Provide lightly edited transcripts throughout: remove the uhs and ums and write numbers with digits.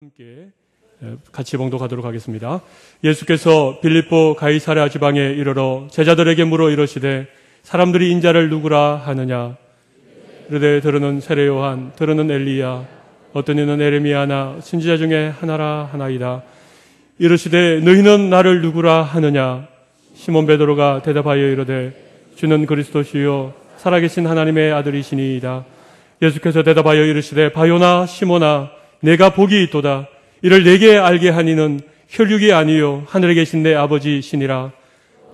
함께 같이 봉독하도록 하겠습니다. 예수께서 빌립보 가이사랴 지방에 이르러 제자들에게 물어 이르시되 사람들이 인자를 누구라 하느냐? 이르되 들으는 세례 요한, 들으는 엘리야, 어떤 이는 에레미야나 선지자 중에 하나라 하나이다. 이르시되 너희는 나를 누구라 하느냐? 시몬 베드로가 대답하여 이르되 주는 그리스도시요 살아계신 하나님의 아들이시니이다. 예수께서 대답하여 이르시되 바요나 시몬아 내가 복이 있도다. 이를 내게 알게 하니는 혈육이 아니요 하늘에 계신 내 아버지시니라.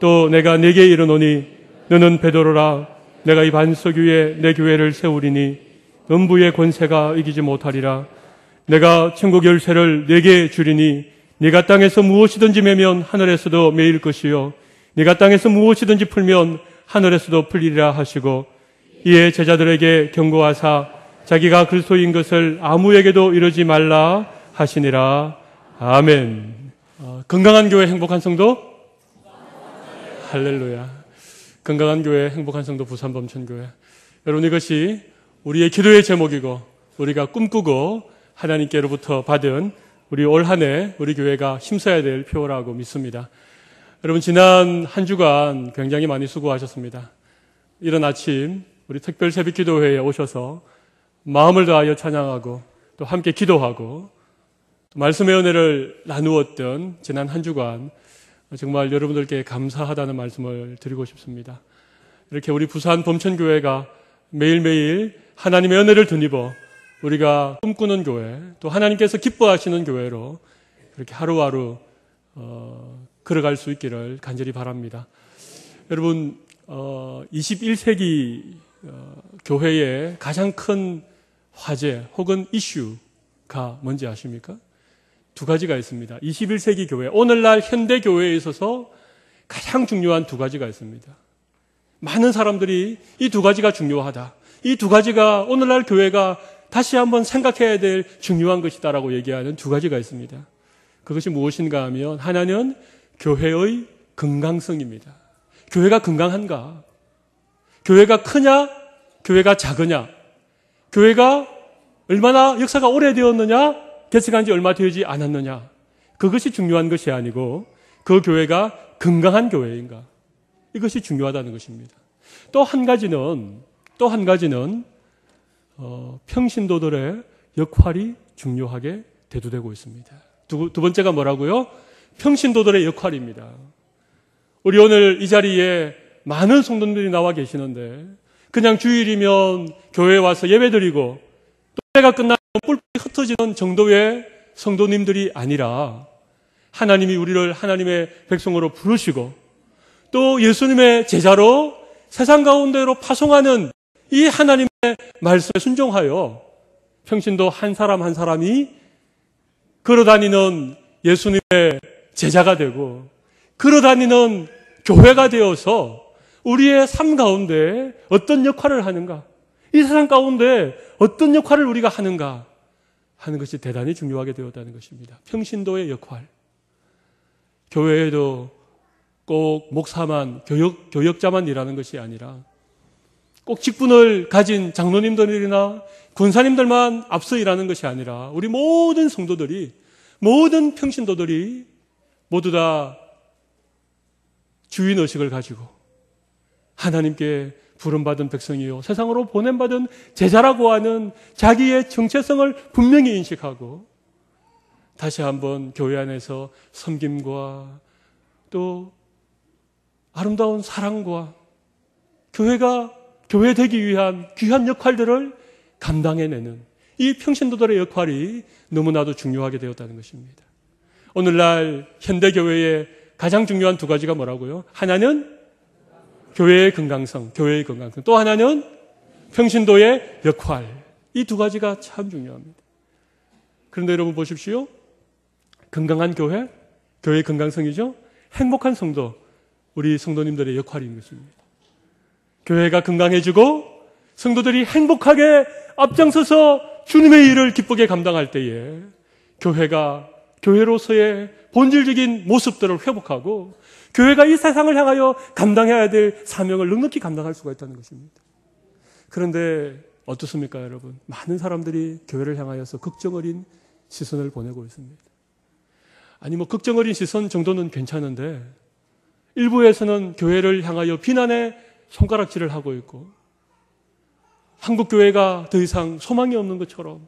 또 내가 내게 이르노니 너는 베드로라. 내가 이 반석 위에 내 교회를 세우리니 음부의 권세가 이기지 못하리라. 내가 천국 열쇠를 내게 주리니 네가 땅에서 무엇이든지 매면 하늘에서도 매일 것이요 네가 땅에서 무엇이든지 풀면 하늘에서도 풀리리라 하시고 이에 제자들에게 경고하사 자기가 그리스도인 것을 아무에게도 이르지 말라 하시니라. 아멘. 건강한 교회 행복한 성도? 할렐루야. 건강한 교회 행복한 성도 부산범천교회. 여러분, 이것이 우리의 기도의 제목이고 우리가 꿈꾸고 하나님께로부터 받은 우리 올 한 해 우리 교회가 힘써야 될 표라고 믿습니다. 여러분, 지난 한 주간 굉장히 많이 수고하셨습니다. 이른 아침 우리 특별 새벽 기도회에 오셔서 마음을 다하여 찬양하고 또 함께 기도하고 또 말씀의 은혜를 나누었던 지난 한 주간 정말 여러분들께 감사하다는 말씀을 드리고 싶습니다. 이렇게 우리 부산 범천교회가 매일매일 하나님의 은혜를 덧입어 우리가 꿈꾸는 교회 또 하나님께서 기뻐하시는 교회로 그렇게 하루하루 걸어갈 수 있기를 간절히 바랍니다. 여러분, 21세기 교회의 가장 큰 화제 혹은 이슈가 뭔지 아십니까? 두 가지가 있습니다. 21세기 교회, 오늘날 현대 교회에 있어서 가장 중요한 두 가지가 있습니다. 많은 사람들이 이 두 가지가 중요하다. 이 두 가지가 오늘날 교회가 다시 한번 생각해야 될 중요한 것이다라고 얘기하는 두 가지가 있습니다. 그것이 무엇인가 하면 하나는 교회의 건강성입니다. 교회가 건강한가? 교회가 크냐? 교회가 작으냐? 교회가 얼마나 역사가 오래되었느냐? 개척한 지 얼마 되지 않았느냐? 그것이 중요한 것이 아니고 그 교회가 건강한 교회인가? 이것이 중요하다는 것입니다. 또 한 가지는 평신도들의 역할이 중요하게 대두되고 있습니다. 두 번째가 뭐라고요? 평신도들의 역할입니다. 우리 오늘 이 자리에 많은 성도님들이 나와 계시는데 그냥 주일이면 교회에 와서 예배드리고 또 예배가 끝나면 뿔뿔이 흩어지는 정도의 성도님들이 아니라 하나님이 우리를 하나님의 백성으로 부르시고 또 예수님의 제자로 세상 가운데로 파송하는 이 하나님의 말씀에 순종하여 평신도 한 사람 한 사람이 걸어다니는 예수님의 제자가 되고 걸어다니는 교회가 되어서 우리의 삶 가운데 어떤 역할을 하는가, 이 세상 가운데 어떤 역할을 우리가 하는가 하는 것이 대단히 중요하게 되었다는 것입니다. 평신도의 역할. 교회에도 꼭 목사만, 교역자만 일하는 것이 아니라 꼭 직분을 가진 장로님들이나 권사님들만 앞서 일하는 것이 아니라 우리 모든 성도들이, 모든 평신도들이 모두 다 주인의식을 가지고 하나님께 부름받은 백성이요 세상으로 보냄받은 제자라고 하는 자기의 정체성을 분명히 인식하고 다시 한번 교회 안에서 섬김과 또 아름다운 사랑과 교회 되기 위한 귀한 역할들을 감당해내는 이 평신도들의 역할이 너무나도 중요하게 되었다는 것입니다. 오늘날 현대교회의 가장 중요한 두 가지가 뭐라고요? 하나는 교회의 건강성, 또 하나는 평신도의 역할. 이 두 가지가 참 중요합니다. 그런데 여러분 보십시오. 건강한 교회, 교회의 건강성이죠. 행복한 성도, 우리 성도님들의 역할인 것입니다. 교회가 건강해지고 성도들이 행복하게 앞장서서 주님의 일을 기쁘게 감당할 때에 교회가 교회로서의 본질적인 모습들을 회복하고 교회가 이 세상을 향하여 감당해야 될 사명을 넉넉히 감당할 수가 있다는 것입니다. 그런데 어떻습니까, 여러분? 많은 사람들이 교회를 향하여서 걱정 어린 시선을 보내고 있습니다. 아니 뭐 걱정 어린 시선 정도는 괜찮은데 일부에서는 교회를 향하여 비난의 손가락질을 하고 있고 한국 교회가 더 이상 소망이 없는 것처럼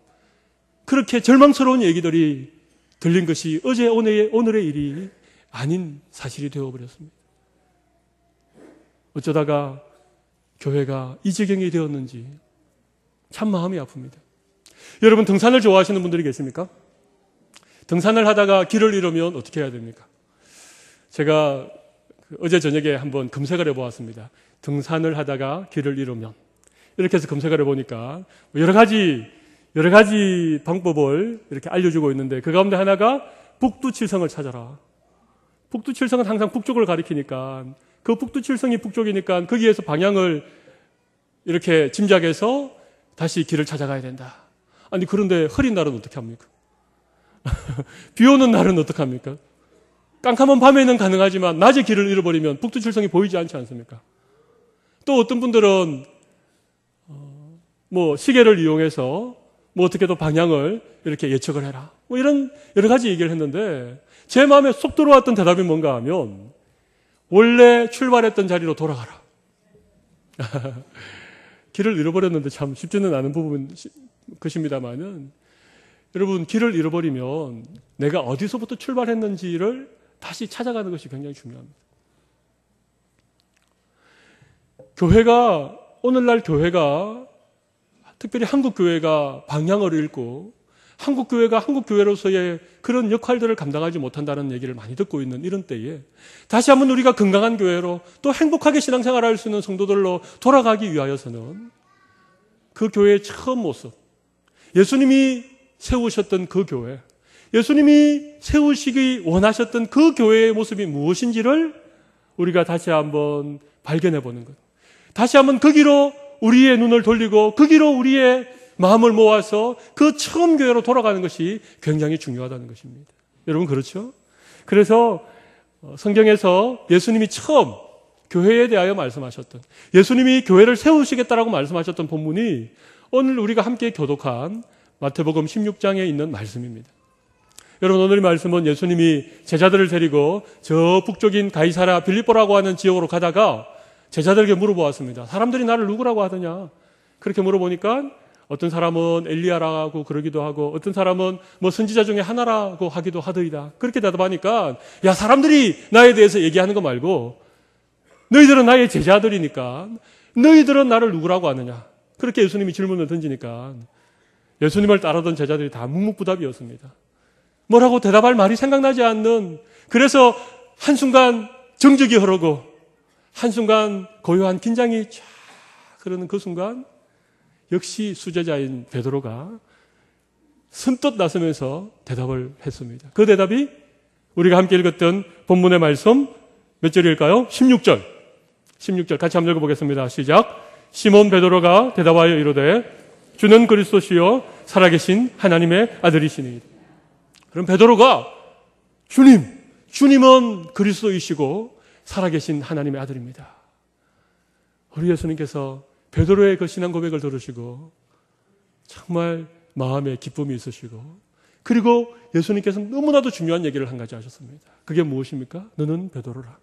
그렇게 절망스러운 얘기들이 들린 것이 어제 오늘의 일이 아닌 사실이 되어버렸습니다. 어쩌다가 교회가 이 지경이 되었는지 참 마음이 아픕니다. 여러분 등산을 좋아하시는 분들이 계십니까? 등산을 하다가 길을 잃으면 어떻게 해야 됩니까? 제가 어제 저녁에 한번 검색을 해보았습니다. 등산을 하다가 길을 잃으면 이렇게 해서 검색을 해보니까 여러 가지 방법을 이렇게 알려주고 있는데 그 가운데 하나가 북두칠성을 찾아라. 북두칠성은 항상 북쪽을 가리키니까 그 북두칠성이 북쪽이니까 거기에서 방향을 이렇게 짐작해서 다시 길을 찾아가야 된다. 아니 그런데 흐린 날은 어떻게 합니까? 비 오는 날은 어떻게 합니까? 깜깜한 밤에는 가능하지만 낮에 길을 잃어버리면 북두칠성이 보이지 않지 않습니까? 또 어떤 분들은 뭐 시계를 이용해서 뭐 어떻게 또 방향을 이렇게 예측을 해라. 뭐 이런 여러 가지 얘기를 했는데 제 마음에 쏙 들어왔던 대답이 뭔가 하면 원래 출발했던 자리로 돌아가라. 길을 잃어버렸는데 참 쉽지는 않은 부분 것입니다만은 여러분 길을 잃어버리면 내가 어디서부터 출발했는지를 다시 찾아가는 것이 굉장히 중요합니다. 오늘날 교회가 특별히 한국 교회가 방향을 잃고 한국 교회가 한국 교회로서의 그런 역할들을 감당하지 못한다는 얘기를 많이 듣고 있는 이런 때에 다시 한번 우리가 건강한 교회로 또 행복하게 신앙생활을 할 수 있는 성도들로 돌아가기 위하여서는 그 교회의 처음 모습, 예수님이 세우셨던 그 교회, 예수님이 세우시기 원하셨던 그 교회의 모습이 무엇인지를 우리가 다시 한번 발견해 보는 것. 다시 한번 거기로 우리의 눈을 돌리고 거기로 우리의 마음을 모아서 그 처음 교회로 돌아가는 것이 굉장히 중요하다는 것입니다. 여러분 그렇죠? 그래서 성경에서 예수님이 처음 교회에 대하여 말씀하셨던, 예수님이 교회를 세우시겠다라고 말씀하셨던 본문이 오늘 우리가 함께 교독한 마태복음 16장에 있는 말씀입니다. 여러분 오늘 이 말씀은 예수님이 제자들을 데리고 저 북쪽인 가이사랴 빌립보라고 하는 지역으로 가다가 제자들에게 물어보았습니다. 사람들이 나를 누구라고 하더냐? 그렇게 물어보니까 어떤 사람은 엘리야라고 그러기도 하고 어떤 사람은 뭐 선지자 중에 하나라고 하기도 하더이다. 그렇게 대답하니까 야 사람들이 나에 대해서 얘기하는 거 말고 너희들은 나의 제자들이니까 너희들은 나를 누구라고 하느냐? 그렇게 예수님이 질문을 던지니까 예수님을 따르던 제자들이 다 묵묵부답이었습니다. 뭐라고 대답할 말이 생각나지 않는, 그래서 한순간 정적이 흐르고 한순간 고요한 긴장이 쫙 흐르는 그 순간 역시 수제자인 베드로가 선뜻 나서면서 대답을 했습니다. 그 대답이 우리가 함께 읽었던 본문의 말씀 몇 절일까요? 16절 같이 한번 읽어보겠습니다. 시작. 시몬 베드로가 대답하여 이르되 주는 그리스도시요 살아계신 하나님의 아들이시니. 그럼 베드로가 주님은 그리스도이시고 살아계신 하나님의 아들입니다. 우리 예수님께서 베드로의 그 신앙 고백을 들으시고 정말 마음에 기쁨이 있으시고, 그리고 예수님께서 너무나도 중요한 얘기를 한 가지 하셨습니다. 그게 무엇입니까? 너는 베드로라.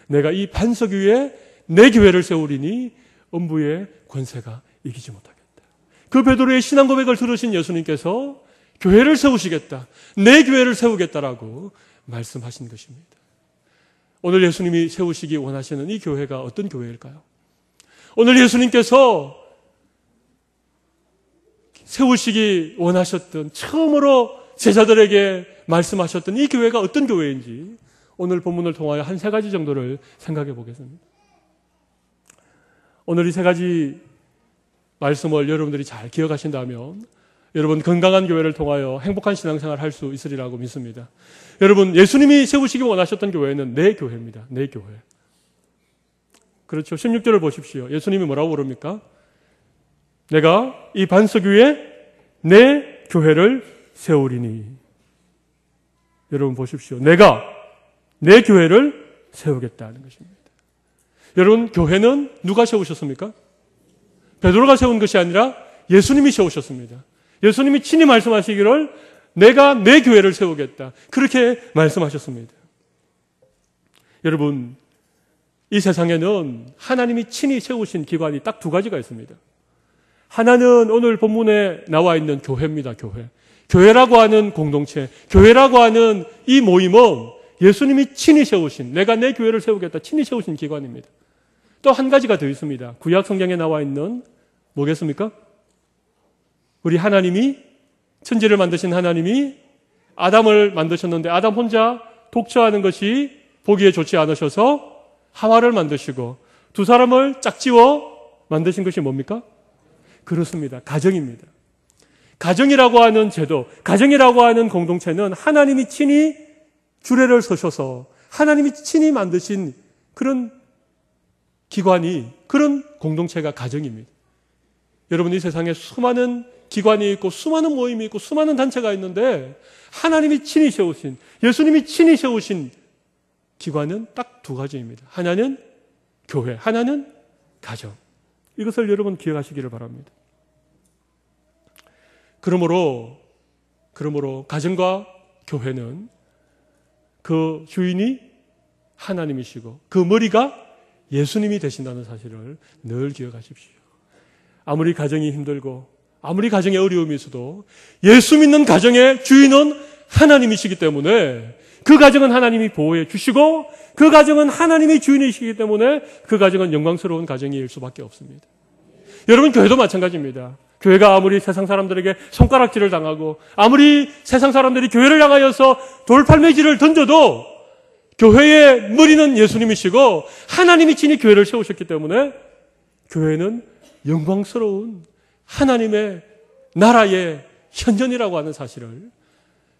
내가 이 반석 위에 내 교회를 세우리니 음부의 권세가 이기지 못하겠다. 그 베드로의 신앙 고백을 들으신 예수님께서 교회를 세우시겠다, 내 교회를 세우겠다라고 말씀하신 것입니다. 오늘 예수님이 세우시기 원하시는 이 교회가 어떤 교회일까요? 오늘 예수님께서 세우시기 원하셨던, 처음으로 제자들에게 말씀하셨던 이 교회가 어떤 교회인지 오늘 본문을 통하여 한 세 가지 정도를 생각해 보겠습니다. 오늘 이 세 가지 말씀을 여러분들이 잘 기억하신다면 여러분 건강한 교회를 통하여 행복한 신앙생활을 할 수 있으리라고 믿습니다. 여러분 예수님이 세우시기 원하셨던 교회는 내 교회입니다. 내 교회. 그렇죠. 16절을 보십시오. 예수님이 뭐라고 그럽니까? 내가 이 반석 위에 내 교회를 세우리니. 여러분 보십시오. 내가 내 교회를 세우겠다는 것입니다. 여러분 교회는 누가 세우셨습니까? 베드로가 세운 것이 아니라 예수님이 세우셨습니다. 예수님이 친히 말씀하시기를 내가 내 교회를 세우겠다. 그렇게 말씀하셨습니다. 여러분, 이 세상에는 하나님이 친히 세우신 기관이 딱 두 가지가 있습니다. 하나는 오늘 본문에 나와 있는 교회입니다. 교회. 교회라고 하는 공동체, 교회라고 하는 이 모임은 예수님이 친히 세우신, 내가 내 교회를 세우겠다 친히 세우신 기관입니다. 또 한 가지가 더 있습니다. 구약 성경에 나와 있는 뭐겠습니까? 우리 하나님이, 천지를 만드신 하나님이 아담을 만드셨는데 아담 혼자 독처하는 것이 보기에 좋지 않으셔서 하와를 만드시고 두 사람을 짝지어 만드신 것이 뭡니까? 그렇습니다. 가정입니다. 가정이라고 하는 제도, 가정이라고 하는 공동체는 하나님이 친히 규례를 서셔서 하나님이 친히 만드신 그런 기관이, 그런 공동체가 가정입니다. 여러분, 이 세상에 수많은 기관이 있고 수많은 모임이 있고 수많은 단체가 있는데 하나님이 친히 세우신, 예수님이 친히 세우신 기관은 딱 두 가지입니다. 하나는 교회, 하나는 가정. 이것을 여러분 기억하시기를 바랍니다. 그러므로 가정과 교회는 그 주인이 하나님이시고 그 머리가 예수님이 되신다는 사실을 늘 기억하십시오. 아무리 가정이 힘들고 아무리 가정에 어려움이 있어도 예수 믿는 가정의 주인은 하나님이시기 때문에 그 가정은 하나님이 보호해 주시고 그 가정은 하나님이 주인이시기 때문에 그 가정은 영광스러운 가정일 수밖에 없습니다. 여러분, 교회도 마찬가지입니다. 교회가 아무리 세상 사람들에게 손가락질을 당하고 아무리 세상 사람들이 교회를 향하여서 돌팔매질을 던져도 교회의 머리는 예수님이시고 하나님이 친히 교회를 세우셨기 때문에 교회는 영광스러운 하나님의 나라의 현전이라고 하는 사실을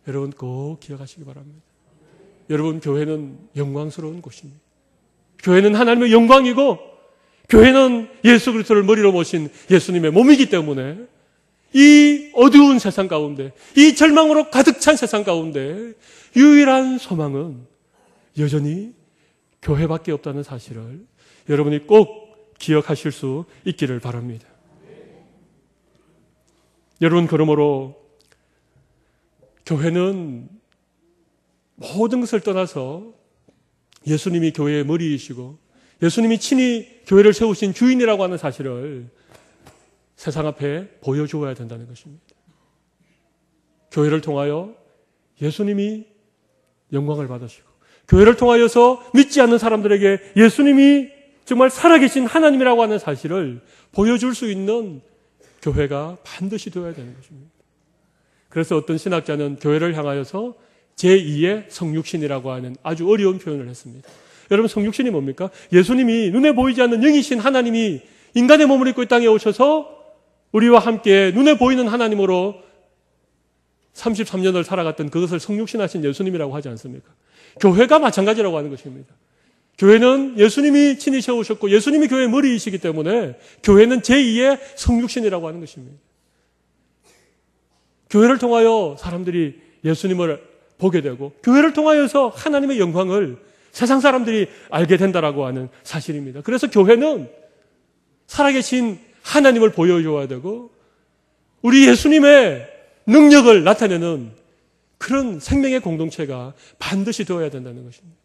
여러분 꼭 기억하시기 바랍니다. 여러분, 교회는 영광스러운 곳입니다. 교회는 하나님의 영광이고 교회는 예수 그리스도를 머리로 모신 예수님의 몸이기 때문에 이 어두운 세상 가운데, 이 절망으로 가득 찬 세상 가운데 유일한 소망은 여전히 교회밖에 없다는 사실을 여러분이 꼭 기억하실 수 있기를 바랍니다. 여러분, 그러므로 교회는 모든 것을 떠나서 예수님이 교회의 머리이시고 예수님이 친히 교회를 세우신 주인이라고 하는 사실을 세상 앞에 보여주어야 된다는 것입니다. 교회를 통하여 예수님이 영광을 받으시고 교회를 통하여서 믿지 않는 사람들에게 예수님이 정말 살아계신 하나님이라고 하는 사실을 보여줄 수 있는 교회가 반드시 되어야 되는 것입니다. 그래서 어떤 신학자는 교회를 향하여서 제2의 성육신이라고 하는 아주 어려운 표현을 했습니다. 여러분, 성육신이 뭡니까? 예수님이 눈에 보이지 않는 영이신 하나님이 인간의 몸을 입고 이 땅에 오셔서 우리와 함께 눈에 보이는 하나님으로 33년을 살아갔던 그것을 성육신하신 예수님이라고 하지 않습니까? 교회가 마찬가지라고 하는 것입니다. 교회는 예수님이 친히 세우셨고 예수님이 교회의 머리이시기 때문에 교회는 제2의 성육신이라고 하는 것입니다. 교회를 통하여 사람들이 예수님을 보게 되고 교회를 통하여서 하나님의 영광을 세상 사람들이 알게 된다라고 하는 사실입니다. 그래서 교회는 살아계신 하나님을 보여줘야 되고 우리 예수님의 능력을 나타내는 그런 생명의 공동체가 반드시 되어야 된다는 것입니다.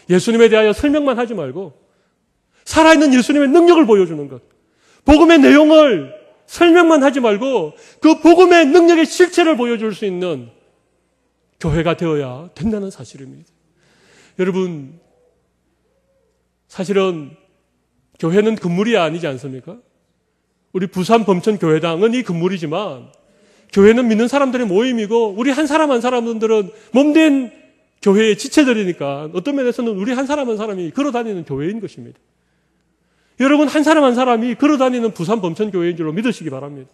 예수님에 대하여 설명만 하지 말고 살아있는 예수님의 능력을 보여주는 것, 복음의 내용을 설명만 하지 말고 그 복음의 능력의 실체를 보여줄 수 있는 교회가 되어야 된다는 사실입니다. 여러분, 사실은 교회는 건물이 아니지 않습니까? 우리 부산 범천교회당은 이 건물이지만 교회는 믿는 사람들의 모임이고 우리 한 사람 한 사람들은 몸된 교회의 지체들이니까 어떤 면에서는 우리 한 사람 한 사람이 걸어다니는 교회인 것입니다. 여러분, 한 사람 한 사람이 걸어다니는 부산 범천교회인 줄로 믿으시기 바랍니다.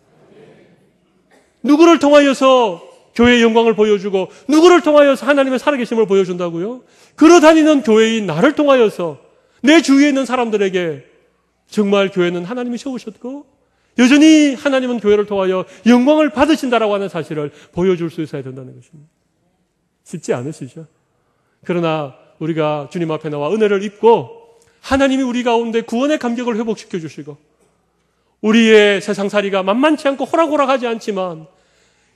누구를 통하여서 교회의 영광을 보여주고 누구를 통하여서 하나님의 살아계심을 보여준다고요? 걸어다니는 교회인 나를 통하여서 내 주위에 있는 사람들에게 정말 교회는 하나님이 세우셨고 여전히 하나님은 교회를 통하여 영광을 받으신다라고 하는 사실을 보여줄 수 있어야 된다는 것입니다. 쉽지 않으시죠? 그러나 우리가 주님 앞에 나와 은혜를 입고 하나님이 우리 가운데 구원의 감격을 회복시켜 주시고 우리의 세상살이가 만만치 않고 호락호락하지 않지만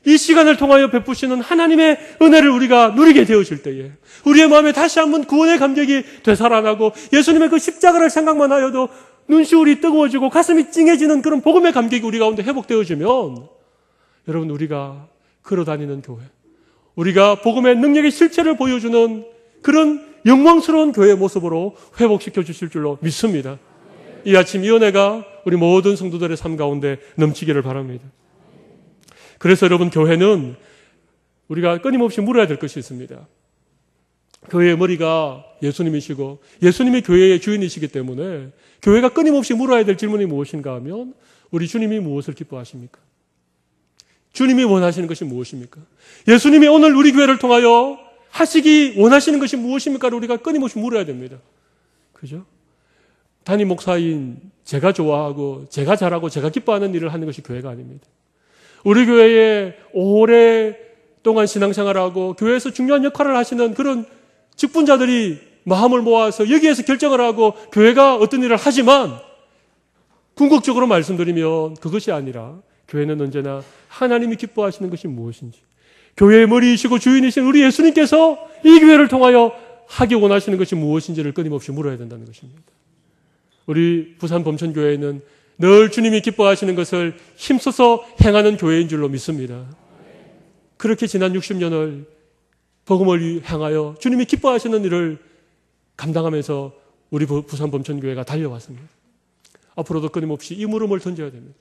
이 시간을 통하여 베푸시는 하나님의 은혜를 우리가 누리게 되어질 때에 우리의 마음에 다시 한번 구원의 감격이 되살아나고 예수님의 그 십자가를 생각만 하여도 눈시울이 뜨거워지고 가슴이 찡해지는 그런 복음의 감격이 우리 가운데 회복되어지면 여러분, 우리가 걸어다니는 교회, 우리가 복음의 능력의 실체를 보여주는 그런 영광스러운 교회의 모습으로 회복시켜 주실 줄로 믿습니다. 이 아침 이 은혜가 우리 모든 성도들의 삶 가운데 넘치기를 바랍니다. 그래서 여러분, 교회는 우리가 끊임없이 물어야 될 것이 있습니다. 교회의 머리가 예수님이시고 예수님이 교회의 주인이시기 때문에 교회가 끊임없이 물어야 될 질문이 무엇인가 하면 우리 주님이 무엇을 기뻐하십니까? 주님이 원하시는 것이 무엇입니까? 예수님이 오늘 우리 교회를 통하여 하시기 원하시는 것이 무엇입니까를 우리가 끊임없이 물어야 됩니다. 그죠? 담임 목사인 제가 좋아하고 제가 잘하고 제가 기뻐하는 일을 하는 것이 교회가 아닙니다. 우리 교회에 오랫동안 신앙생활하고 교회에서 중요한 역할을 하시는 그런 직분자들이 마음을 모아서 여기에서 결정을 하고 교회가 어떤 일을 하지만 궁극적으로 말씀드리면 그것이 아니라 교회는 언제나 하나님이 기뻐하시는 것이 무엇인지, 교회의 머리이시고 주인이신 우리 예수님께서 이 교회를 통하여 하기 원하시는 것이 무엇인지를 끊임없이 물어야 된다는 것입니다. 우리 부산 범천교회는 늘 주님이 기뻐하시는 것을 힘써서 행하는 교회인 줄로 믿습니다. 그렇게 지난 60년을 복음을 향하여 주님이 기뻐하시는 일을 감당하면서 우리 부산 범천교회가 달려왔습니다. 앞으로도 끊임없이 이 물음을 던져야 됩니다.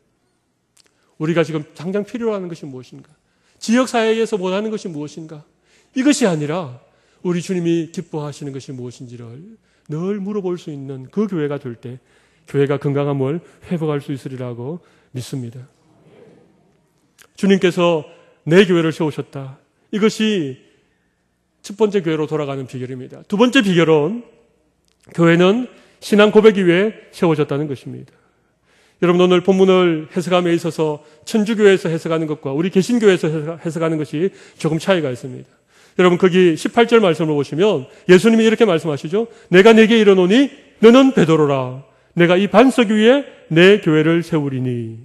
우리가 지금 당장 필요로 하는 것이 무엇인가? 지역사회에서 원하는 것이 무엇인가? 이것이 아니라 우리 주님이 기뻐하시는 것이 무엇인지를 늘 물어볼 수 있는 그 교회가 될 때 교회가 건강함을 회복할 수 있으리라고 믿습니다. 주님께서 내 교회를 세우셨다. 이것이 첫 번째 교회로 돌아가는 비결입니다. 두 번째 비결은 교회는 신앙 고백 위에 세워졌다는 것입니다. 여러분, 오늘 본문을 해석함에 있어서 천주교에서 해석하는 것과 우리 개신교에서 해석하는 것이 조금 차이가 있습니다. 여러분, 거기 18절 말씀을 보시면 예수님이 이렇게 말씀하시죠. 내가 네게 이르노니 너는 베드로라. 내가 이 반석 위에 내 교회를 세우리니.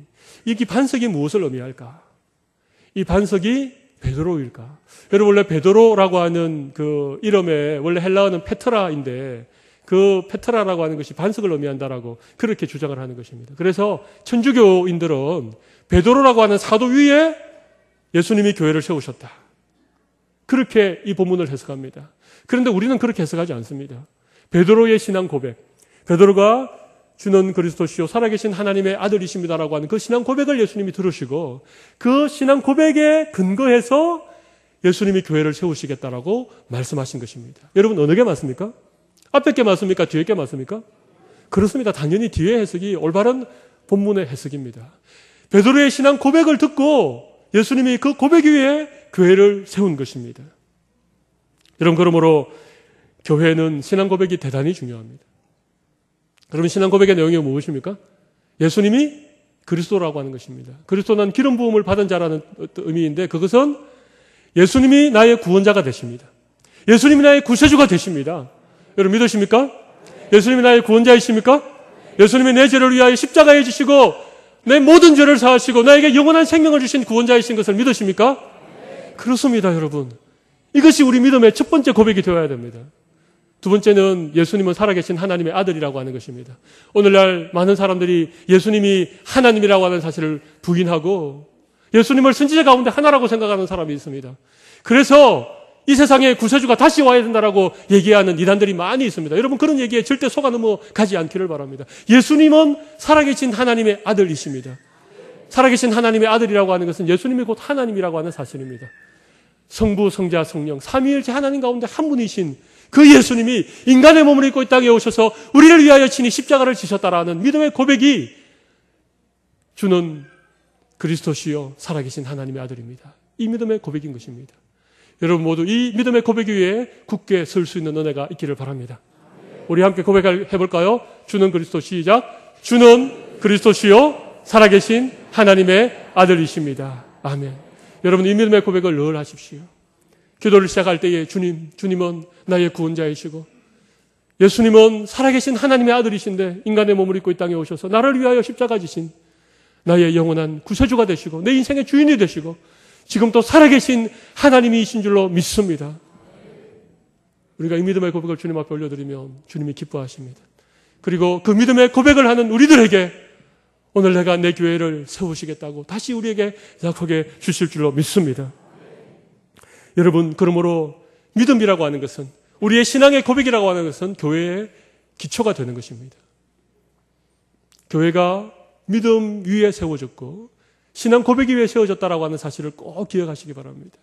이 반석이 무엇을 의미할까? 이 반석이 베드로일까? 여러분, 원래 베드로라고 하는 그 이름에 원래 헬라어는 페트라인데 그 페트라라고 하는 것이 반석을 의미한다라고 그렇게 주장을 하는 것입니다. 그래서 천주교인들은 베드로라고 하는 사도 위에 예수님이 교회를 세우셨다. 그렇게 이 본문을 해석합니다. 그런데 우리는 그렇게 해석하지 않습니다. 베드로의 신앙 고백, 베드로가 주는 그리스도시요 살아계신 하나님의 아들이십니다라고 하는 그 신앙 고백을 예수님이 들으시고 그 신앙 고백에 근거해서 예수님이 교회를 세우시겠다라고 말씀하신 것입니다. 여러분, 어느 게 맞습니까? 앞에 게 맞습니까? 뒤에 게 맞습니까? 그렇습니다. 당연히 뒤에 해석이 올바른 본문의 해석입니다. 베드로의 신앙 고백을 듣고 예수님이 그 고백 위에 교회를 세운 것입니다. 여러분, 그러므로 교회는 신앙 고백이 대단히 중요합니다. 그러면 신앙 고백의 내용이 무엇입니까? 예수님이 그리스도라고 하는 것입니다. 그리스도는 기름 부음을 받은 자라는 의미인데 그것은 예수님이 나의 구원자가 되십니다. 예수님이 나의 구세주가 되십니다. 여러분, 믿으십니까? 예수님이 나의 구원자이십니까? 예수님이 내 죄를 위하여 십자가에 지시고 내 모든 죄를 사하시고 나에게 영원한 생명을 주신 구원자이신 것을 믿으십니까? 그렇습니다, 여러분. 이것이 우리 믿음의 첫 번째 고백이 되어야 됩니다. 두 번째는 예수님은 살아계신 하나님의 아들이라고 하는 것입니다. 오늘날 많은 사람들이 예수님이 하나님이라고 하는 사실을 부인하고 예수님을 선지자 가운데 하나라고 생각하는 사람이 있습니다. 그래서 이 세상에 구세주가 다시 와야 된다라고 얘기하는 이단들이 많이 있습니다. 여러분, 그런 얘기에 절대 속아 넘어가지 않기를 바랍니다. 예수님은 살아계신 하나님의 아들이십니다. 살아계신 하나님의 아들이라고 하는 것은 예수님이 곧 하나님이라고 하는 사실입니다. 성부, 성자, 성령, 삼위일체 하나님 가운데 한 분이신 그 예수님이 인간의 몸을 입고 이 땅에 오셔서 우리를 위하여 친히 십자가를 지셨다라는 믿음의 고백이 주는 그리스도시요 살아계신 하나님의 아들입니다. 이 믿음의 고백인 것입니다. 여러분 모두 이 믿음의 고백 위에 굳게 설 수 있는 은혜가 있기를 바랍니다. 우리 함께 고백해볼까요? 주는 그리스도, 시작. 주는 그리스도시요 살아계신 하나님의 아들이십니다. 아멘. 여러분, 이 믿음의 고백을 늘 하십시오. 기도를 시작할 때에 주님은 나의 구원자이시고 예수님은 살아계신 하나님의 아들이신데 인간의 몸을 입고 이 땅에 오셔서 나를 위하여 십자가 지신 나의 영원한 구세주가 되시고 내 인생의 주인이 되시고 지금 또 살아계신 하나님이신 줄로 믿습니다. 우리가 이 믿음의 고백을 주님 앞에 올려드리면 주님이 기뻐하십니다. 그리고 그 믿음의 고백을 하는 우리들에게 오늘 내가 내 교회를 세우시겠다고 다시 우리에게 약속해 주실 줄로 믿습니다. 여러분, 그러므로 믿음이라고 하는 것은, 우리의 신앙의 고백이라고 하는 것은 교회의 기초가 되는 것입니다. 교회가 믿음 위에 세워졌고 신앙 고백 위에 세워졌다라고 하는 사실을 꼭 기억하시기 바랍니다.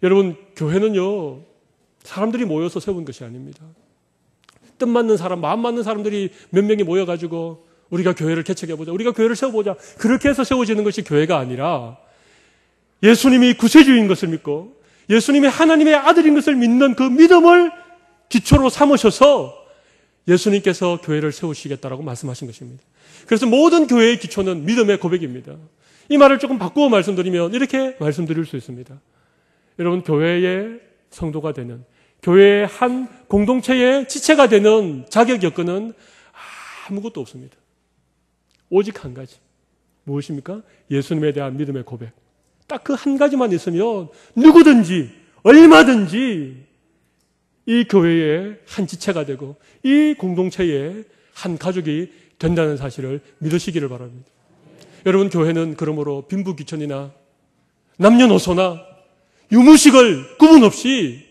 여러분, 교회는요, 사람들이 모여서 세운 것이 아닙니다. 뜻 맞는 사람, 마음 맞는 사람들이 몇 명이 모여가지고 우리가 교회를 개척해보자, 우리가 교회를 세워보자, 그렇게 해서 세워지는 것이 교회가 아니라 예수님이 구세주인 것을 믿고 예수님이 하나님의 아들인 것을 믿는 그 믿음을 기초로 삼으셔서 예수님께서 교회를 세우시겠다라고 말씀하신 것입니다. 그래서 모든 교회의 기초는 믿음의 고백입니다. 이 말을 조금 바꾸어 말씀드리면 이렇게 말씀드릴 수 있습니다. 여러분, 교회의 성도가 되는, 교회의 한 공동체의 지체가 되는 자격 여건은 아무것도 없습니다. 오직 한 가지. 무엇입니까? 예수님에 대한 믿음의 고백. 딱 그 한 가지만 있으면 누구든지 얼마든지 이 교회의 한 지체가 되고 이 공동체의 한 가족이 된다는 사실을 믿으시기를 바랍니다. 여러분, 교회는 그러므로 빈부귀천이나 남녀노소나 유무식을 구분 없이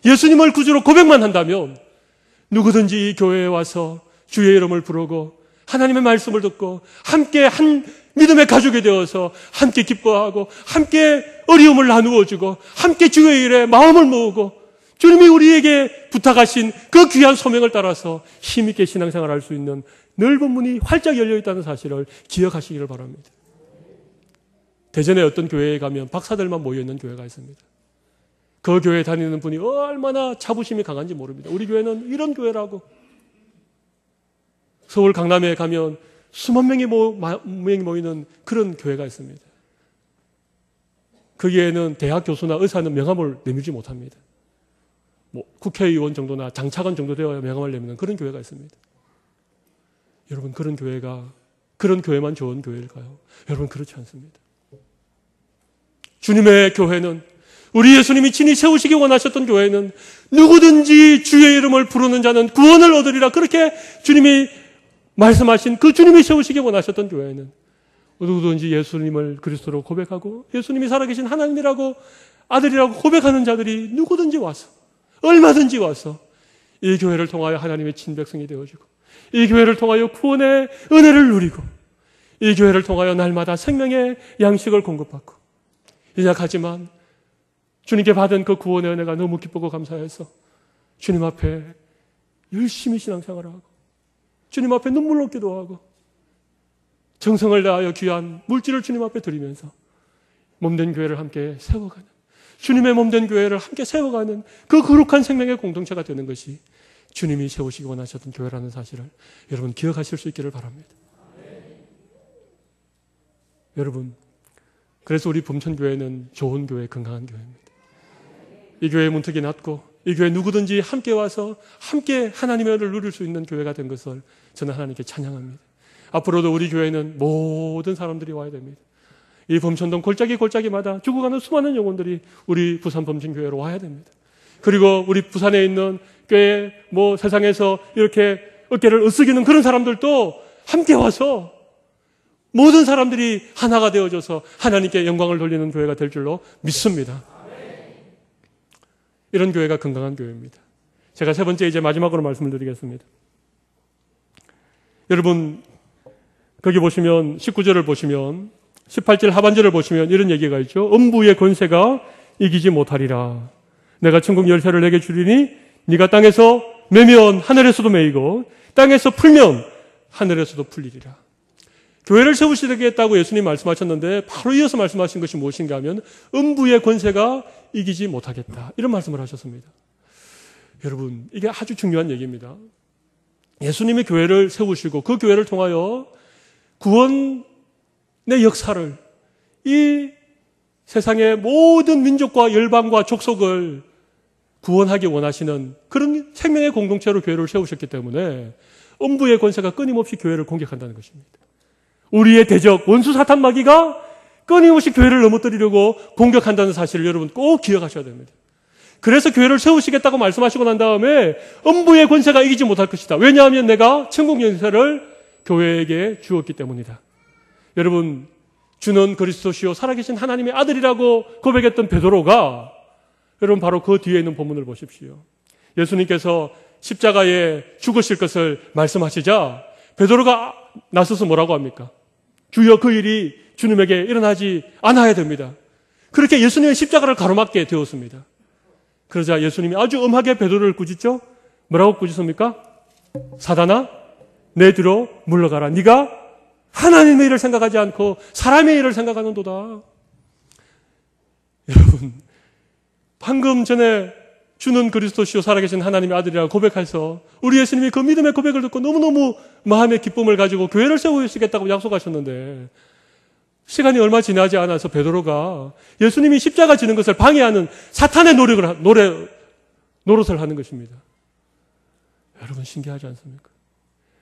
예수님을 구주로 고백만 한다면 누구든지 이 교회에 와서 주의 이름을 부르고 하나님의 말씀을 듣고 함께 한 믿음의 가족이 되어서 함께 기뻐하고 함께 어려움을 나누어주고 함께 주의 일에 마음을 모으고 주님이 우리에게 부탁하신 그 귀한 소명을 따라서 힘있게 신앙생활을 할 수 있는 넓은 문이 활짝 열려있다는 사실을 기억하시기를 바랍니다. 대전에 어떤 교회에 가면 박사들만 모여있는 교회가 있습니다. 그 교회에 다니는 분이 얼마나 자부심이 강한지 모릅니다. 우리 교회는 이런 교회라고. 서울 강남에 가면 수만 명이 모이는 그런 교회가 있습니다. 거기에는 대학 교수나 의사는 명함을 내밀지 못합니다. 국회의원 정도나 장차관 정도 되어야 명함을 내미는 그런 교회가 있습니다. 여러분, 그런 교회만 좋은 교회일까요? 여러분, 그렇지 않습니다. 주님의 교회는, 우리 예수님이 친히 세우시기 원하셨던 교회는 누구든지 주의 이름을 부르는 자는 구원을 얻으리라, 그렇게 주님이 말씀하신 그 주님이 세우시기 원하셨던 교회는 누구든지 예수님을 그리스도로 고백하고 예수님이 살아계신 하나님이라고, 아들이라고 고백하는 자들이 누구든지 와서, 얼마든지 와서 이 교회를 통하여 하나님의 친백성이 되어지고 이 교회를 통하여 구원의 은혜를 누리고 이 교회를 통하여 날마다 생명의 양식을 공급받고, 연약하지만 주님께 받은 그 구원의 은혜가 너무 기쁘고 감사해서 주님 앞에 열심히 신앙생활을 하고 주님 앞에 눈물로 기도하고 정성을 다하여 귀한 물질을 주님 앞에 드리면서 몸된 교회를 함께 세워가는, 주님의 몸된 교회를 함께 세워가는 그 거룩한 생명의 공동체가 되는 것이 주님이 세우시기 원하셨던 교회라는 사실을 여러분 기억하실 수 있기를 바랍니다. 여러분, 그래서 우리 범천교회는 좋은 교회, 건강한 교회입니다. 이 교회의 문턱이 낮고 이 교회 누구든지 함께 와서 함께 하나님의 은혜를 누릴 수 있는 교회가 된 것을 저는 하나님께 찬양합니다. 앞으로도 우리 교회는 모든 사람들이 와야 됩니다. 이 범천동 골짜기마다 죽어가는 수많은 영혼들이 우리 부산 범천교회로 와야 됩니다. 그리고 우리 부산에 있는 교회, 세상에서 이렇게 어깨를 으쓱이는 그런 사람들도 함께 와서 모든 사람들이 하나가 되어져서 하나님께 영광을 돌리는 교회가 될 줄로 믿습니다. 이런 교회가 건강한 교회입니다. 제가 세 번째 이제 마지막으로 말씀을 드리겠습니다. 여러분, 거기 보시면 19절을 보시면 18절 하반절을 보시면 이런 얘기가 있죠. 음부의 권세가 이기지 못하리라. 내가 천국 열쇠를 내게 주리니 네가 땅에서 매면 하늘에서도 매이고 땅에서 풀면 하늘에서도 풀리리라. 교회를 세우시겠다고 예수님 말씀하셨는데 바로 이어서 말씀하신 것이 무엇인가 하면 음부의 권세가 이기지 못하겠다, 이런 말씀을 하셨습니다. 여러분, 이게 아주 중요한 얘기입니다. 예수님이 교회를 세우시고 그 교회를 통하여 구원의 역사를, 이 세상의 모든 민족과 열방과 족속을 구원하기 원하시는 그런 생명의 공동체로 교회를 세우셨기 때문에 음부의 권세가 끊임없이 교회를 공격한다는 것입니다. 우리의 대적 원수 사탄 마귀가 끊임없이 교회를 넘어뜨리려고 공격한다는 사실을 여러분 꼭 기억하셔야 됩니다. 그래서 교회를 세우시겠다고 말씀하시고 난 다음에 음부의 권세가 이기지 못할 것이다. 왜냐하면 내가 천국 권세를 교회에게 주었기 때문이다. 여러분, 주는 그리스도시요 살아계신 하나님의 아들이라고 고백했던 베드로가 여러분 바로 그 뒤에 있는 본문을 보십시오. 예수님께서 십자가에 죽으실 것을 말씀하시자 베드로가 나서서 뭐라고 합니까? 주여, 그 일이 주님에게 일어나지 않아야 됩니다. 그렇게 예수님의 십자가를 가로막게 되었습니다. 그러자 예수님이 아주 엄하게 베드로를 꾸짖죠. 뭐라고 꾸짖습니까? 사단아, 내 뒤로 물러가라. 네가 하나님의 일을 생각하지 않고 사람의 일을 생각하는도다. 여러분, 방금 전에 주는 그리스도시요 살아계신 하나님의 아들이라고 고백해서 우리 예수님이 그 믿음의 고백을 듣고 너무너무 마음의 기쁨을 가지고 교회를 세우시겠다고 약속하셨는데 시간이 얼마 지나지 않아서 베드로가 예수님이 십자가 지는 것을 방해하는 사탄의 노릇을 하는 것입니다. 여러분, 신기하지 않습니까?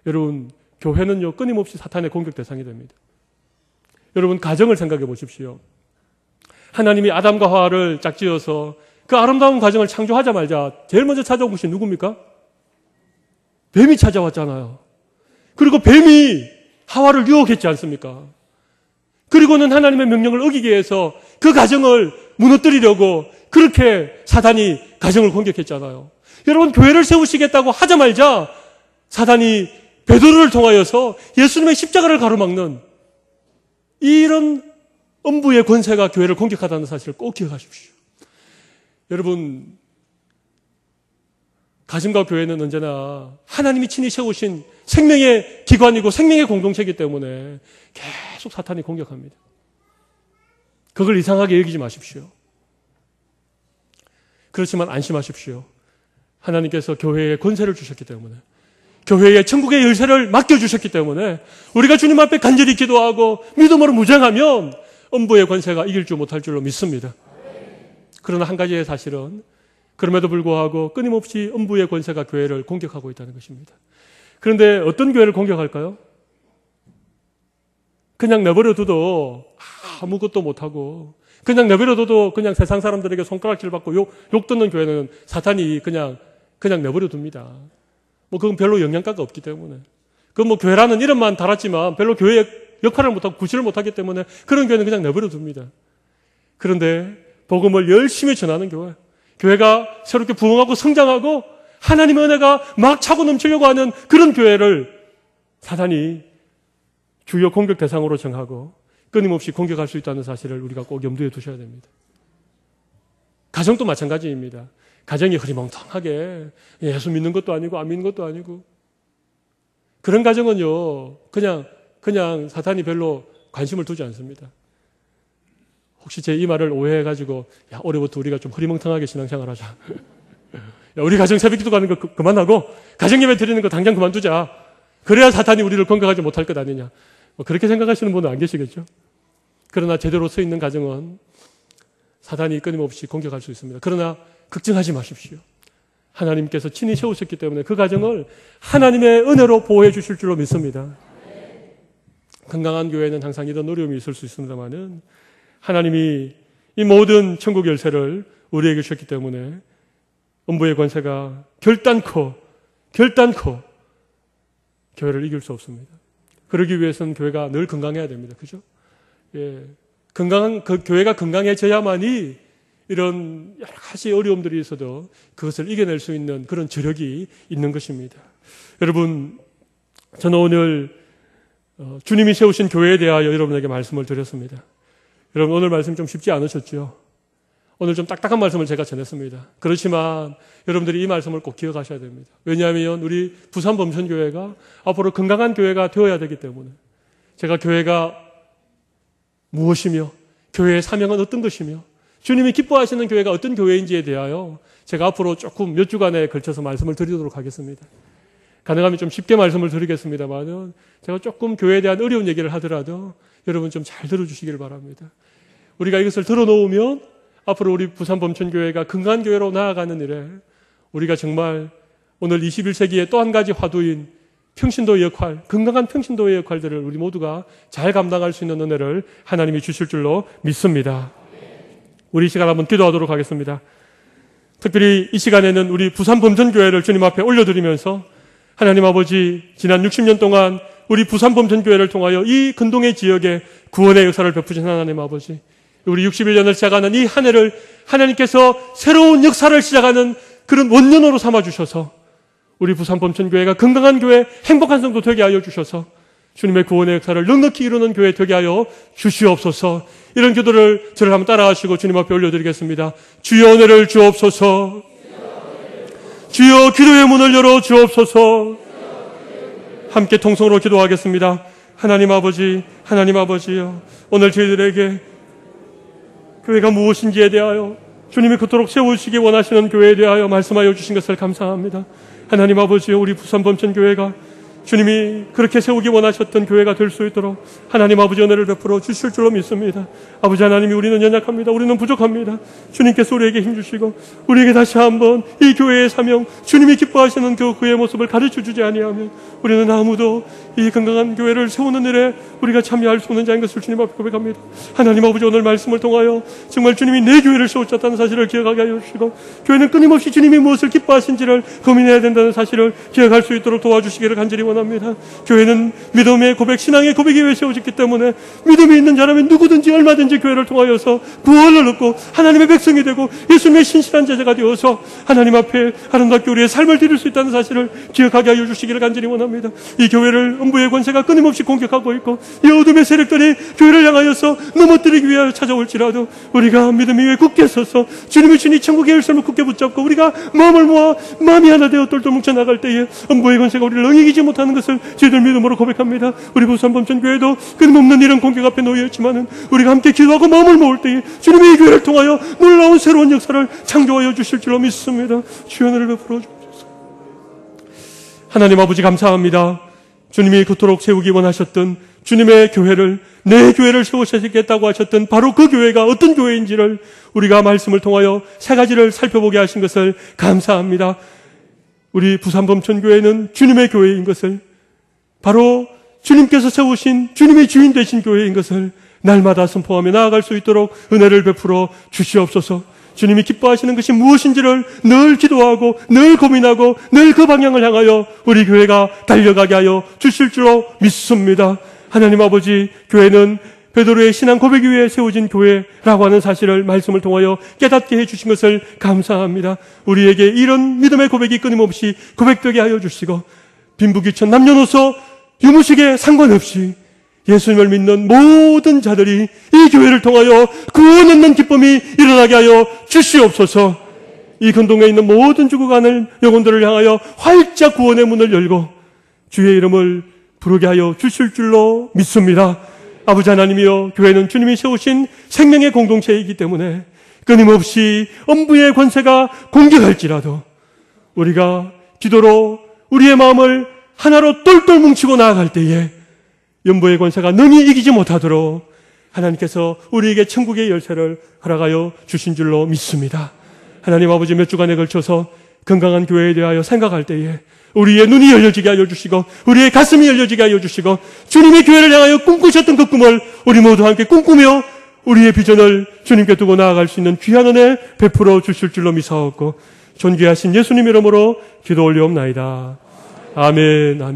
여러분, 교회는요 끊임없이 사탄의 공격 대상이 됩니다. 여러분, 가정을 생각해 보십시오. 하나님이 아담과 하와를 짝지어서 그 아름다운 가정을 창조하자마자 제일 먼저 찾아온 것이 누굽니까? 뱀이 찾아왔잖아요. 그리고 뱀이 하와를 유혹했지 않습니까? 그리고는 하나님의 명령을 어기게 해서 그 가정을 무너뜨리려고 그렇게 사단이 가정을 공격했잖아요. 여러분, 교회를 세우시겠다고 하자마자 사단이 베드로를 통하여서 예수님의 십자가를 가로막는 이런 음부의 권세가 교회를 공격하다는 사실을 꼭 기억하십시오. 여러분, 가정과 교회는 언제나 하나님이 친히 세우신 생명의 기관이고 생명의 공동체이기 때문에 계속 사탄이 공격합니다. 그걸 이상하게 여기지 마십시오. 그렇지만 안심하십시오. 하나님께서 교회에 권세를 주셨기 때문에, 교회에 천국의 열쇠를 맡겨주셨기 때문에 우리가 주님 앞에 간절히 기도하고 믿음으로 무장하면 음부의 권세가 이길 줄 못할 줄로 믿습니다. 그러나 한 가지의 사실은 그럼에도 불구하고 끊임없이 음부의 권세가 교회를 공격하고 있다는 것입니다. 그런데 어떤 교회를 공격할까요? 그냥 내버려둬도 아무것도 못하고 그냥 내버려둬도 그냥 세상 사람들에게 손가락질 받고 욕 듣는 교회는 사탄이 그냥 내버려둡니다. 뭐 그건 별로 영향가가 없기 때문에, 그건 뭐 교회라는 이름만 달았지만 별로 교회의 역할을 못하고 구실을 못하기 때문에 그런 교회는 그냥 내버려둡니다. 그런데 복음을 열심히 전하는 교회, 교회가 새롭게 부흥하고 성장하고 하나님의 은혜가 막 차고 넘치려고 하는 그런 교회를 사단이 주요 공격 대상으로 정하고 끊임없이 공격할 수 있다는 사실을 우리가 꼭 염두에 두셔야 됩니다. 가정도 마찬가지입니다. 가정이 흐리멍텅하게 예수 믿는 것도 아니고 안 믿는 것도 아니고 그런 가정은요 그냥 사탄이 별로 관심을 두지 않습니다. 혹시 제 이 말을 오해해가지고 야, 올해부터 우리가 좀 흐리멍텅하게 신앙생활 하자. 야, 우리 가정 새벽기도 가는 거 그만하고 가정예배 드리는 거 당장 그만두자. 그래야 사탄이 우리를 공격하지 못할 것 아니냐. 뭐 그렇게 생각하시는 분은 안 계시겠죠. 그러나 제대로 서 있는 가정은 사탄이 끊임없이 공격할 수 있습니다. 그러나 걱정하지 마십시오. 하나님께서 친히 세우셨기 때문에 그 가정을 하나님의 은혜로 보호해 주실 줄로 믿습니다. 건강한 교회는 항상 이런 어려움이 있을 수 있습니다만은 하나님이 이 모든 천국 열쇠를 우리에게 주셨기 때문에 음부의 권세가 결단코 교회를 이길 수 없습니다. 그러기 위해서는 교회가 늘 건강해야 됩니다. 그죠? 예. 교회가 건강해져야만이 이런 여러 가지 어려움들이 있어도 그것을 이겨낼 수 있는 그런 저력이 있는 것입니다. 여러분, 저는 오늘 주님이 세우신 교회에 대하여 여러분에게 말씀을 드렸습니다. 여러분, 오늘 말씀 좀 쉽지 않으셨죠? 오늘 좀 딱딱한 말씀을 제가 전했습니다. 그렇지만 여러분들이 이 말씀을 꼭 기억하셔야 됩니다. 왜냐하면 우리 부산 범천교회가 앞으로 건강한 교회가 되어야 되기 때문에 제가 교회가 무엇이며 교회의 사명은 어떤 것이며 주님이 기뻐하시는 교회가 어떤 교회인지에 대하여 제가 앞으로 조금 몇 주간에 걸쳐서 말씀을 드리도록 하겠습니다. 가능하면 좀 쉽게 말씀을 드리겠습니다만 제가 조금 교회에 대한 어려운 얘기를 하더라도 여러분 좀 잘 들어주시기를 바랍니다. 우리가 이것을 들어놓으면 앞으로 우리 부산 범천교회가 건강한 교회로 나아가는 일에 우리가 정말 오늘 21세기의 또 한 가지 화두인 평신도의 역할, 건강한 평신도의 역할들을 우리 모두가 잘 감당할 수 있는 은혜를 하나님이 주실 줄로 믿습니다. 우리 이 시간 한번 기도하도록 하겠습니다. 특별히 이 시간에는 우리 부산범전교회를 주님 앞에 올려드리면서 하나님 아버지, 지난 60년 동안 우리 부산범전교회를 통하여 이 근동의 지역에 구원의 역사를 베푸신 하나님 아버지, 우리 61년을 시작하는 이 한 해를 하나님께서 새로운 역사를 시작하는 그런 원년으로 삼아주셔서 우리 부산범전교회가 건강한 교회, 행복한 성도 되게 하여 주셔서 주님의 구원의 역사를 넉넉히 이루는 교회 되게 하여 주시옵소서. 이런 기도를 저를 한번 따라하시고 주님 앞에 올려드리겠습니다. 주여 은혜를 주옵소서. 주여 기도의 문을 열어 주옵소서. 함께 통성으로 기도하겠습니다. 하나님 아버지요, 오늘 저희들에게 교회가 무엇인지에 대하여 주님이 그토록 세우시기 원하시는 교회에 대하여 말씀하여 주신 것을 감사합니다. 하나님 아버지요, 우리 부산범전교회가 주님이 그렇게 세우기 원하셨던 교회가 될 수 있도록 하나님 아버지 은혜를 베풀어 주실 줄로 믿습니다. 아버지 하나님이 우리는 연약합니다. 우리는 부족합니다. 주님께서 우리에게 힘주시고 우리에게 다시 한번 이 교회의 사명, 주님이 기뻐하시는 그의 모습을 가르쳐 주지 아니하면 우리는 아무도 이 건강한 교회를 세우는 일에 우리가 참여할 수 없는 자인 것을 주님 앞에 고백합니다. 하나님 아버지, 오늘 말씀을 통하여 정말 주님이 내 교회를 세우셨다는 사실을 기억하게 하여 주시고 교회는 끊임없이 주님이 무엇을 기뻐하신지를 고민해야 된다는 사실을 기억할 수 있도록 도와주시기를 간절히 원합니다. 교회는 믿음의 고백, 신앙의 고백이 왜 세워졌기 때문에 믿음이 있는 자라면 누구든지 얼마든지 교회를 통하여서 구원을 얻고 하나님의 백성이 되고 예수님의 신실한 제자가 되어서 하나님 앞에 아름답게 우리의 삶을 드릴 수 있다는 사실을 기억하게 하여 주시기를 간절히 원합니다. 이 교회를 음부의 권세가 끊임없이 공격하고 있고 이 어둠의 세력들이 교회를 향하여서 넘어뜨리기 위하여 찾아올지라도 우리가 믿음 위에 굳게 서서 주님이 주니 천국의 열쇠를 굳게 붙잡고 우리가 마음을 모아 마음이 하나 되어 똘똘 뭉쳐나갈 때에 음부의 권세가 우리를 응이기지 못하는 것을 저희들 믿음으로 고백합니다. 우리 부산범전교회도 끊임없는 이런 공격 앞에 놓여있지만은 우리가 함께 기도하고 마음을 모을 때에 주님의 이 교회를 통하여 놀라운 새로운 역사를 창조하여 주실 줄로 믿습니다. 주의 은혜를 베풀어 주옵소서. 하나님 아버지, 감사합니다. 주님이 그토록 세우기 원하셨던 주님의 교회를, 내 교회를 세우시겠다고 하셨던 바로 그 교회가 어떤 교회인지를 우리가 말씀을 통하여 세 가지를 살펴보게 하신 것을 감사합니다. 우리 부산범전교회는 주님의 교회인 것을, 바로 주님께서 세우신 주님의 주인 되신 교회인 것을 날마다 선포하며 나아갈 수 있도록 은혜를 베풀어 주시옵소서. 주님이 기뻐하시는 것이 무엇인지를 늘 기도하고 늘 고민하고 늘 그 방향을 향하여 우리 교회가 달려가게 하여 주실 줄로 믿습니다. 하나님 아버지, 교회는 베드로의 신앙 고백 위에 세워진 교회라고 하는 사실을 말씀을 통하여 깨닫게 해주신 것을 감사합니다. 우리에게 이런 믿음의 고백이 끊임없이 고백되게 하여 주시고 빈부귀천 남녀노소 유무식에 상관없이 예수님을 믿는 모든 자들이 이 교회를 통하여 구원 얻는 기쁨이 일어나게 하여 주시옵소서. 이 근동에 있는 모든 죽어가는 영혼들을 향하여 활짝 구원의 문을 열고 주의 이름을 부르게 하여 주실 줄로 믿습니다. 아버지 하나님이여, 교회는 주님이 세우신 생명의 공동체이기 때문에 끊임없이 엄부의 권세가 공격할지라도 우리가 기도로 우리의 마음을 하나로 똘똘 뭉치고 나아갈 때에 연부의 권세가 능히 이기지 못하도록 하나님께서 우리에게 천국의 열쇠를 허락하여 주신 줄로 믿습니다. 하나님 아버지, 몇 주간에 걸쳐서 건강한 교회에 대하여 생각할 때에 우리의 눈이 열려지게 하여 주시고 우리의 가슴이 열려지게 하여 주시고 주님의 교회를 향하여 꿈꾸셨던 그 꿈을 우리 모두 함께 꿈꾸며 우리의 비전을 주님께 두고 나아갈 수 있는 귀한 은혜 베풀어 주실 줄로 믿사옵고 존귀하신 예수님 이름으로 기도 올리옵나이다. 아멘. 아멘.